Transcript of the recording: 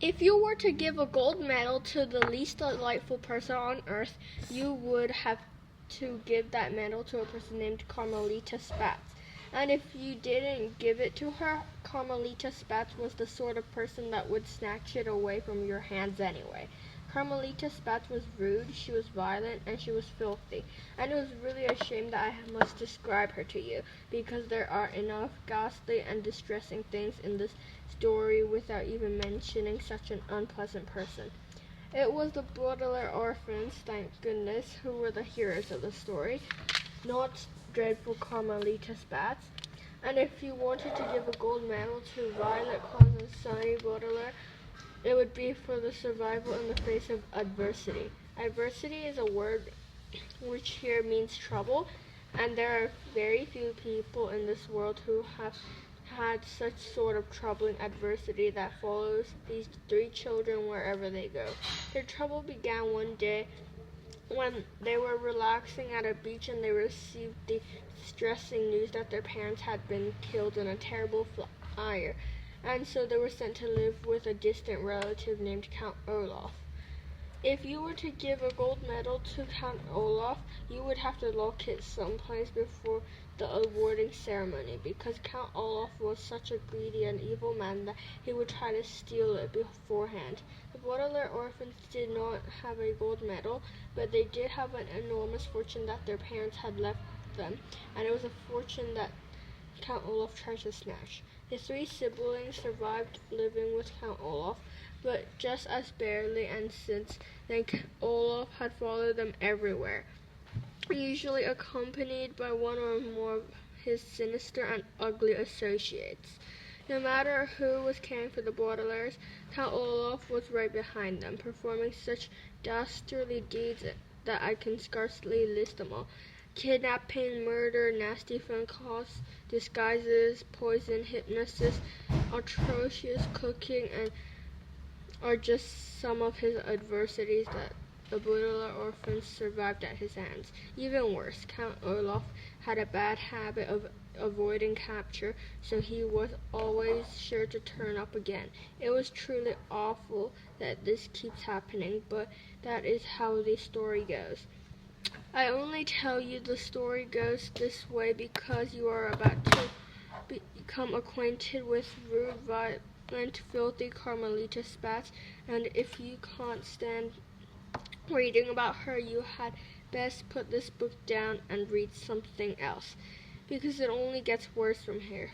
If you were to give a gold medal to the least delightful person on earth, you would have to give that medal to a person named Carmelita Spatz. And if you didn't give it to her, Carmelita Spatz was the sort of person that would snatch it away from your hands anyway. Carmelita Spatz was rude, she was violent, and she was filthy. And it was really a shame that I must describe her to you, because there are enough ghastly and distressing things in this story without even mentioning such an unpleasant person. It was the Baudelaire orphans, thank goodness, who were the heroes of the story, not dreadful Carmelita Spatz. And if you wanted to give a gold medal to Violet Claus and Sonny Baudelaire, it would be for the survival in the face of adversity. Adversity is a word which here means trouble, and there are very few people in this world who have had such sort of troubling adversity that follows these three children wherever they go. Their trouble began one day when they were relaxing at a beach and they received the distressing news that their parents had been killed in a terrible fire, and so they were sent to live with a distant relative named Count Olaf. If you were to give a gold medal to Count Olaf, you would have to lock it someplace before the awarding ceremony, because Count Olaf was such a greedy and evil man that he would try to steal it beforehand. The Baudelaire orphans did not have a gold medal, but they did have an enormous fortune that their parents had left them, and it was a fortune that Count Olaf tried to snatch. The three siblings survived living with Count Olaf, but just as barely, and since then Olaf had followed them everywhere, usually accompanied by one or more of his sinister and ugly associates. No matter who was caring for the Baudelaires, Count Olaf was right behind them, performing such dastardly deeds that I can scarcely list them all. Kidnapping, murder, nasty phone calls, disguises, poison, hypnosis, atrocious cooking, and are just some of his adversities that the Baudelaire orphans survived at his hands. Even worse, Count Olaf had a bad habit of avoiding capture, so he was always sure to turn up again. It was truly awful that this keeps happening, but that is how the story goes. I only tell you the story goes this way because you are about to become acquainted with rude, violent, filthy Carmelita Spatz, and if you can't stand reading about her, you had best put this book down and read something else, because it only gets worse from here.